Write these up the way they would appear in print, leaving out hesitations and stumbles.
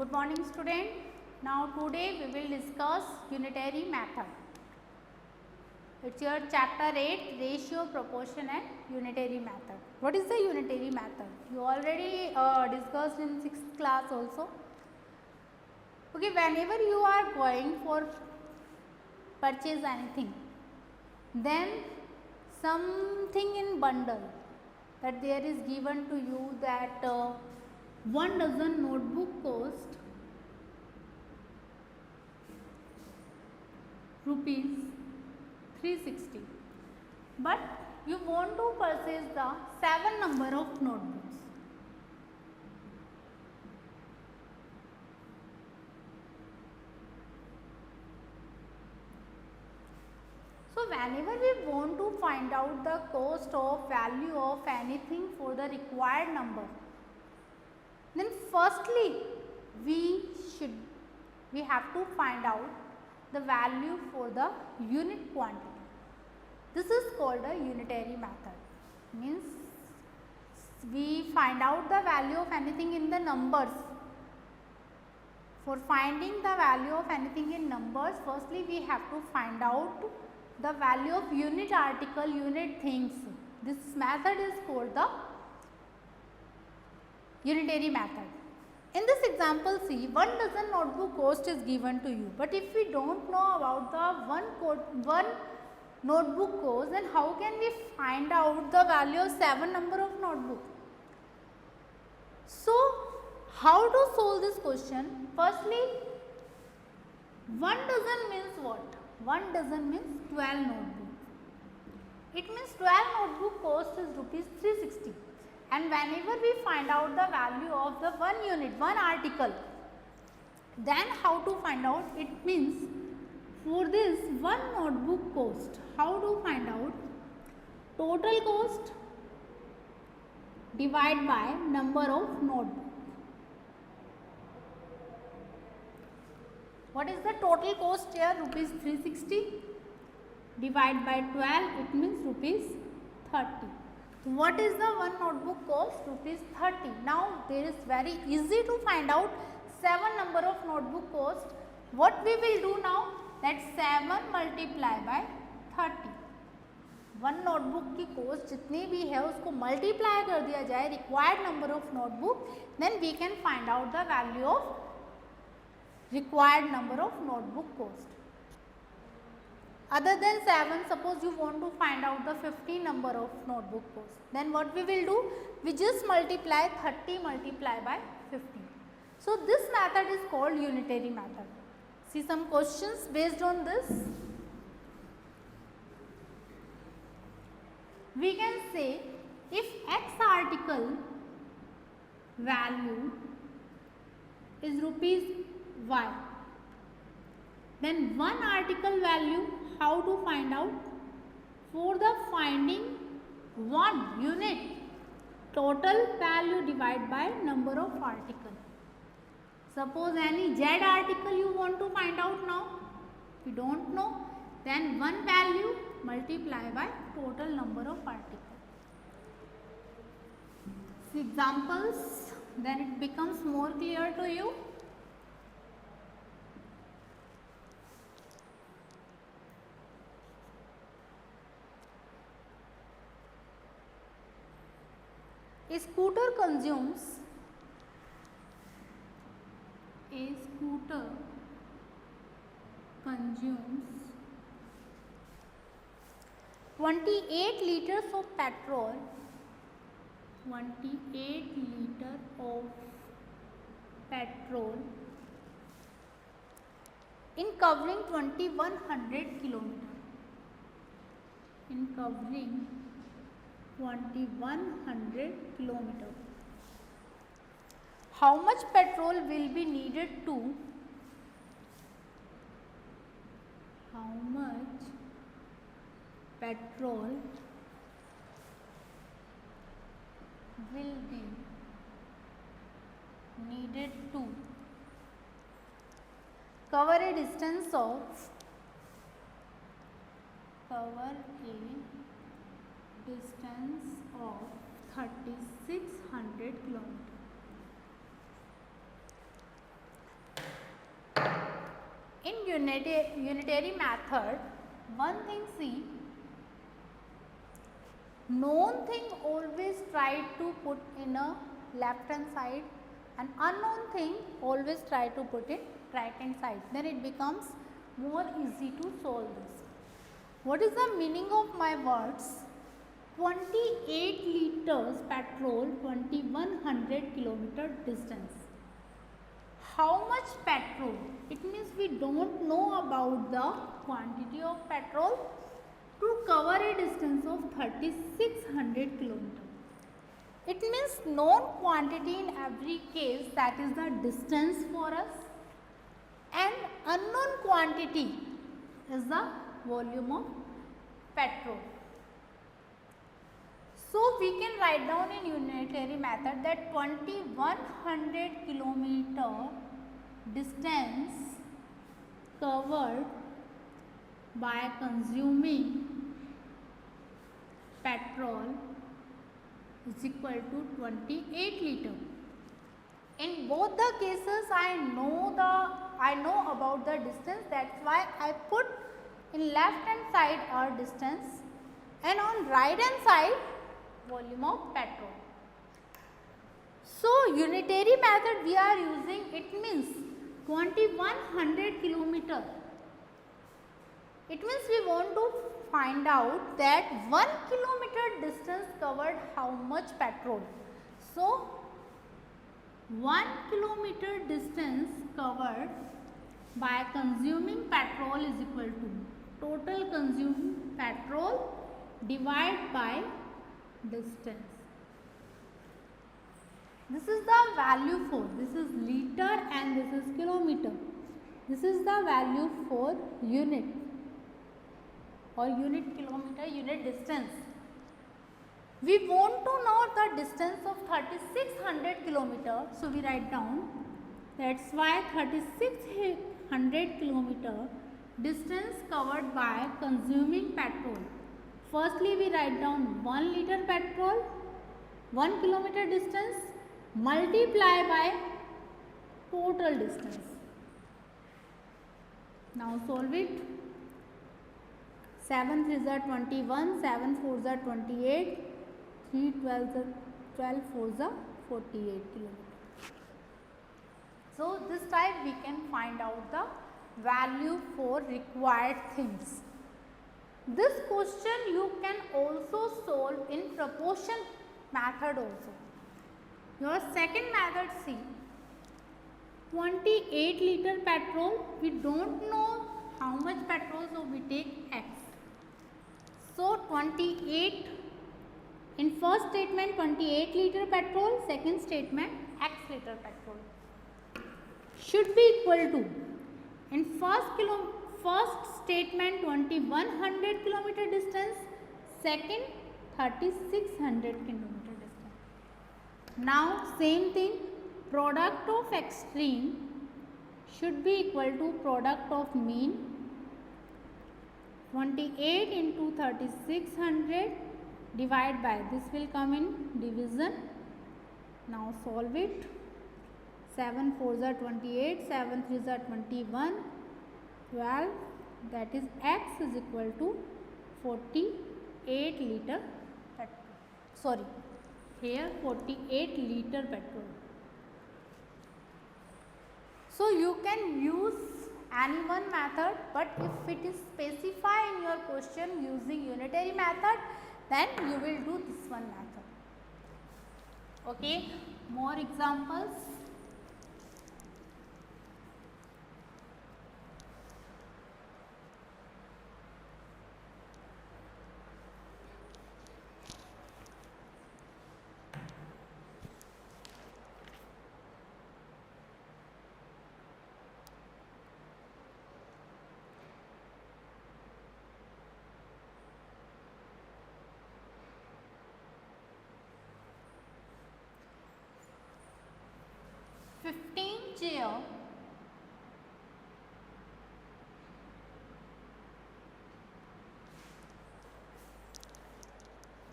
Good morning student. Now today we will discuss unitary method. It's your chapter 8 ratio, proportion and unitary method. What is the unitary method? You already discussed in 6th class also. Okay, whenever you are going for purchase anything, then something in bundle that there is given to you that 1 dozen notebook cost rupees 360, but you want to purchase the 7 number of notebooks. So whenever we want to find out the cost of value of anything for the required number, then firstly we have to find out the value for the unit quantity. This is called a unitary method. Means we find out the value of anything in the numbers. For finding the value of anything in numbers, firstly we have to find out the value of unit article, unit things. This method is called the unitary method. In this example, see, 1 dozen notebook cost is given to you, but if we don't know about the one notebook cost, then how can we find out the value of 7 number of notebook? So, how to solve this question? Firstly, 1 dozen means what? 1 dozen means 12 notebook. It means 12 notebook cost is rupees 360. And whenever we find out the value of the one unit, one article, then how to find out? It means for this one notebook cost, how to find out? Total cost divided by number of notebook. What is the total cost here? Rupees 360 divided by 12, it means rupees 30. What is the one notebook cost? Rupees 30. Now there is very easy to find out 7 number of notebook cost. What we will do now? That 7 multiply by 30. One notebook की cost जितनी भी है उसको multiply कर दिया जाए required number of notebook, then we can find out the value of required number of notebook cost. Other than 7, suppose you want to find out the 50 number of notebook cost, then what we will do? We just multiply 30 multiply by 50. So this method is called unitary method. See some questions based on this. We can say if X article value is rupees Y, then one article value, how to find out? For the finding one unit, total value divided by number of article. Suppose any Z article you want to find out now, if you don't know, then one value multiply by total number of article. See examples, then it becomes more clear to you. A scooter consumes 28 liters of petrol, 28 liter of petrol in covering 2100 kilometer. In covering 2100 kilometer. How much petrol will be needed to? How much petrol will be needed to cover a distance of 3600 kilometers. In unitary method, one thing see, known thing always try to put in a left hand side and unknown thing always try to put in right hand side. Then it becomes more easy to solve this. What is the meaning of my words? 28 liters petrol, 2100 kilometer distance. How much petrol? It means we don't know about the quantity of petrol to cover a distance of 3600 kilometers. It means known quantity in every case, that is the distance for us, and unknown quantity is the volume of petrol. So we can write down in unitary method that 2100 kilometer distance covered by consuming petrol is equal to 28 liter. In both the cases I know about the distance, that's why I put in left hand side our distance and on right hand side volume of petrol. So unitary method we are using, it means 2100 kilometer. It means we want to find out that 1 kilometer distance covered how much petrol. So 1 kilometer distance covered by consuming petrol is equal to total consumed petrol divided by distance. This is the value for, this is liter and this is kilometer. This is the value for unit or unit kilometer, unit distance. We want to know the distance of 3600 kilometer, so we write down, that's why 3600 kilometer distance covered by consuming petrol. Firstly we write down 1 liter petrol, 1 kilometer distance multiply by total distance. Now solve it. 7 3s are 21, 7 4s are 28, 3 12s are 12, 4s are 48 kilometers. So this type we can find out the value for required things. This question you can also solve in proportion method also. Your second method, see, 28 liter petrol, we don't know how much petrol, so we take X. So 28, in first statement 28 liter petrol, second statement X liter petrol should be equal to, in first statement 2100 kilometer distance, second 3600 kilometer distance. Now same thing, product of extreme should be equal to product of mean. 28 into 3600 divide by, this will come in division. Now solve it. 7 4s are 28, 7 3s are 21, 12, that is X is equal to 48 liter petrol. Sorry, here 48 liter petrol. So you can use any one method, but if it is specified in your question using unitary method, then you will do this one method. Okay, more examples. Chair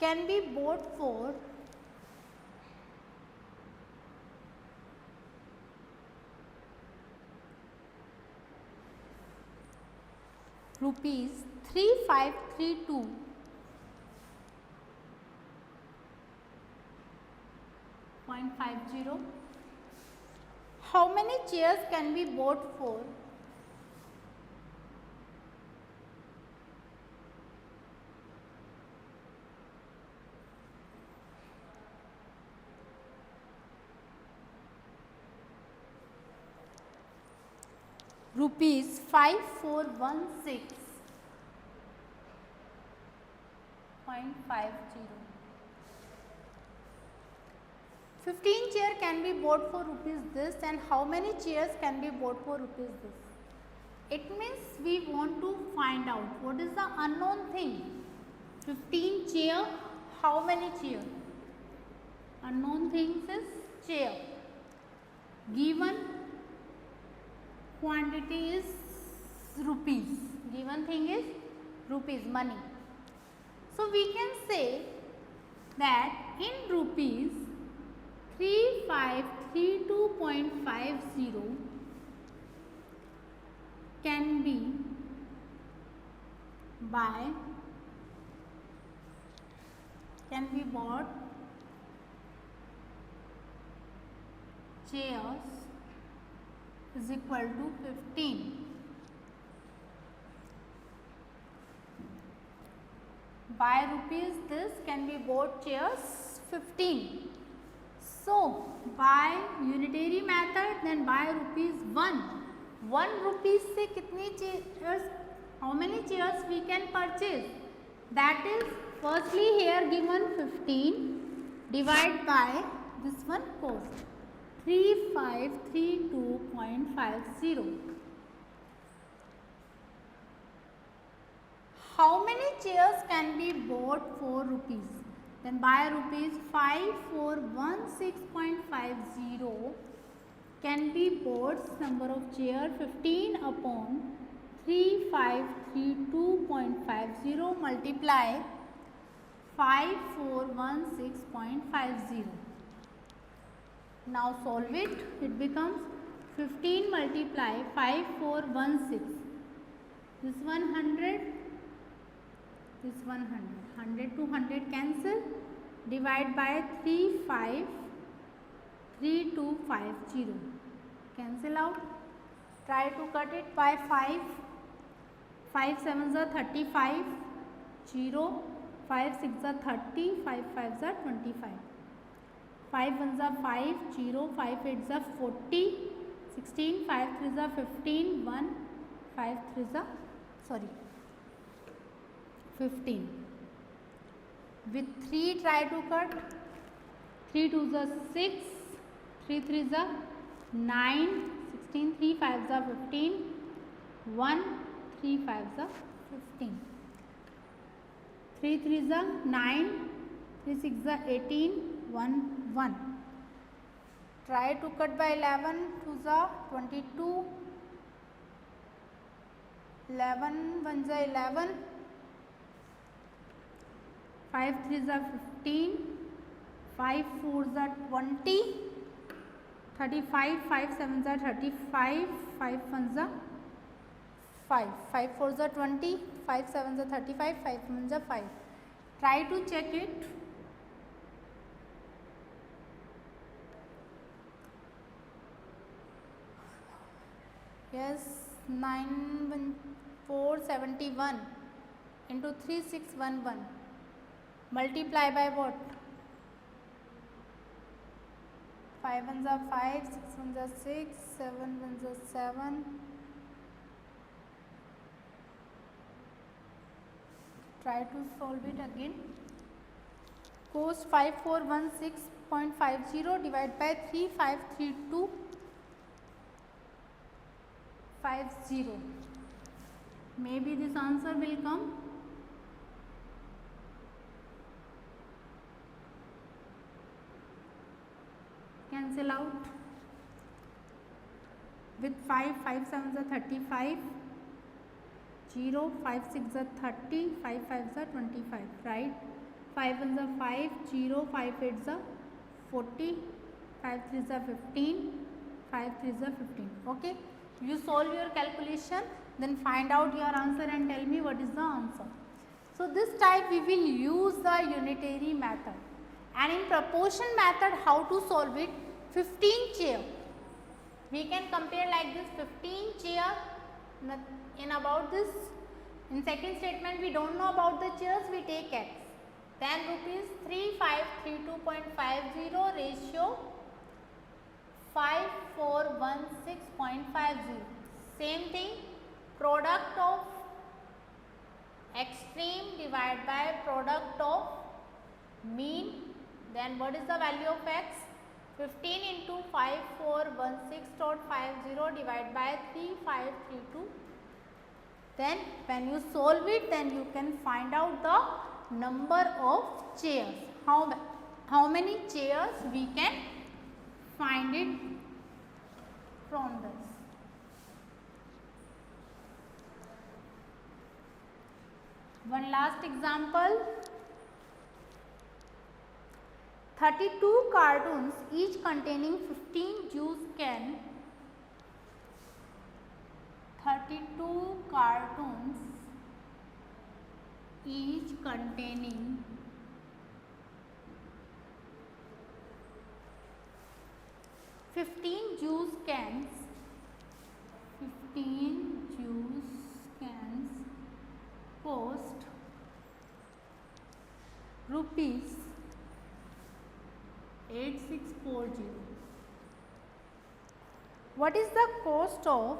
can be bought for rupees 3532.50. How many chairs can be bought for rupees 5416.50? 15 chairs can be bought for rupees this, and how many chairs can be bought for rupees this? It means we want to find out what is the unknown thing. 15 chair, how many chair? Unknown things is chair. Given quantity is rupees. Given thing is rupees, money. So we can say that in rupees 3532.50 can be bought chairs is equal to 15. By rupees this can be bought chairs 15. So by unitary method, then by rupees 1. 1 rupees से कितनी chairs, how many chairs we can purchase? That is, firstly here given 15 divided by this one cost 3532.50. How many chairs can be bought for rupees? Then by rupees 5416.50 can be bought number of chair 15 upon 3532.50 multiply 5416.50. Now solve it. It becomes 15 multiply 5416. This 100, this 100. 100 to 100 cancel. Divide by 353250. Cancel out. Try to cut it by 5. 5 sevens are 35. 0. 5 six are 30. 5 fives are 25. 5 ones are 5. 0. 5 eights are 40. 16. 5 threes are 15. 1. 5 threes are 15. With 3 try to cut. 3 twos are 6. 3 threes are 9. 16. 3 fives are 15. 1. 3 fives are 15. 3 threes are 9. 3 sixes are 18. 1 1. Try to cut by 11. 2s are 22. 11 ones are 11. 5 threes are 15. 5 fours are 20. 35. 5 sevens are 35. 5 ones are 5. 5 fours are 20. 5 sevens are 35. 5 ones are 5. Try to check it. Yes, 9471 into 3611. Multiply by what? 5 ones are 5, 6 ones are 6, 7 ones are 7. Try to solve it again. Cost 5416.50 divided by 3532.50. Maybe this answer will come. Cancel out. With 5, 5 sevens are 35. 0, 5 6 are 30. 5 5s are 25. Right? 5 ones are 5. 0, 5 8s are 40. 5 3s are 15. 5 3s are 15. Okay. You solve your calculation. then find out your answer and tell me what is the answer. So this type we will use the unitary method, and in proportion method how to solve it? 15 chair. We can compare like this: 15 chair. In about this, in second statement we don't know about the chairs, we take x. Then rupees 3532.50 ratio 5416.50. Same thing, product of extreme divided by product of mean. Then what is the value of x? 15 into 5416.50 divided by 3532. Then when you solve it, then you can find out the number of chairs. How many chairs we can find it from this. One last example. 32 cartoons, each containing 15 juice can. 32 cartoons, each containing 15 juice cans. 15 juice cans cost rupees 8640. What is the cost of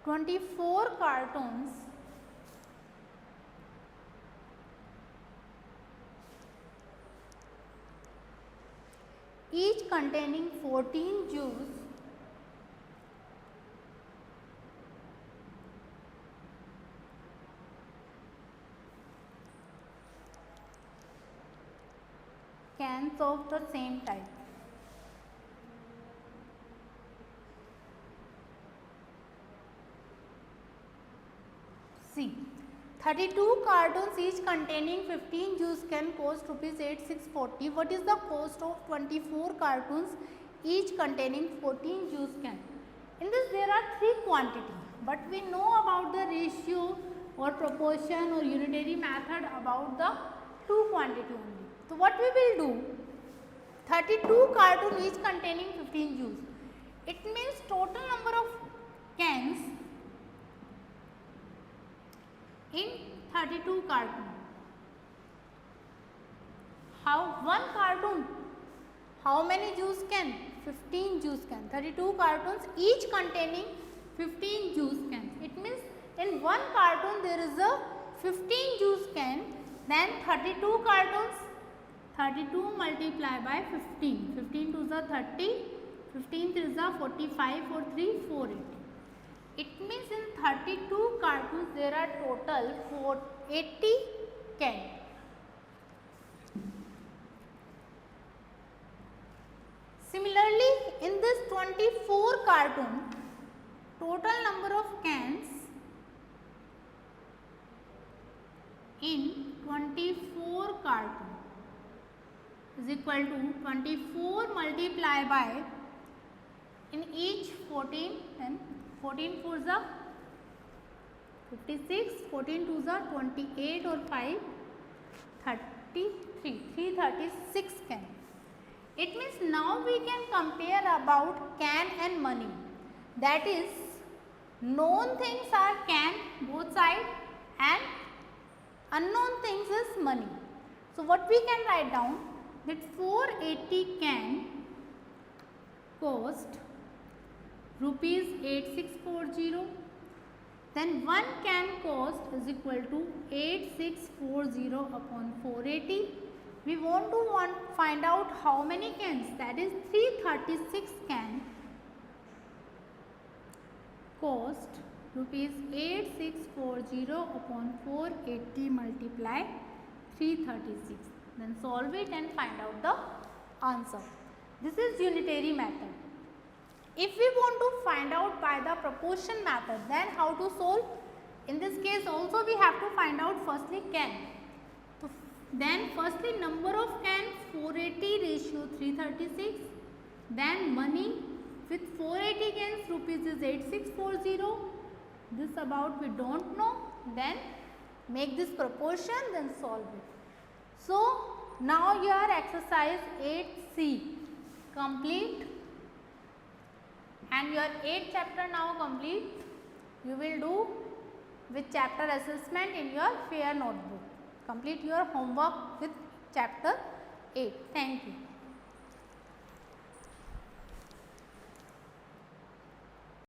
24 cartons each containing 14 juice cans of the same type. See, 32 cartons each containing 15 juice can cost rupees 8640. What is the cost of 24 cartons each containing 14 juice can? In this there are three quantity, but we know about the ratio or proportion or unitary method about the two quantity only. So what we will do? 32 cartons each containing 15 juice. It means total number of cans in 32 carton. How one carton? How many juice can? 15 juice can. 32 cartons each containing 15 juice cans. It means in one carton there is a 15 juice can. Then 32 cartons. 32 multiplied by 15. 15 to the 30. 15 is the 45. 4 3 480. It means in 32 cartons there are total 480 cans. Similarly, in this 24 carton, total number of cans in 24 carton is equal to 24 multiplied by in each 14 and 14 4 is 56, 14 2 is 28 or 5, 33, 336 can. It means now we can compare about can and money. That is, known things are can both side and unknown things is money. So what we can write down, that 480 can cost rupees 8640. Then 1 can cost is equal to 8640 upon 480. We want to find out how many cans, that is 336 can cost rupees 8640 upon 480 multiply 336. Then solve it and find out the answer. This is unitary method. If we want to find out by the proportion method, then how to solve? In this case also we have to find out firstly can. So Then firstly number of cans 480 ratio 336. Then money with 480 cans rupees is 8640. This about we don't know. Then make this proportion, then solve it. So now your exercise 8C complete and your 8th chapter now complete. You will do with chapter assessment in your fair notebook. Complete your homework with chapter 8. Thank you.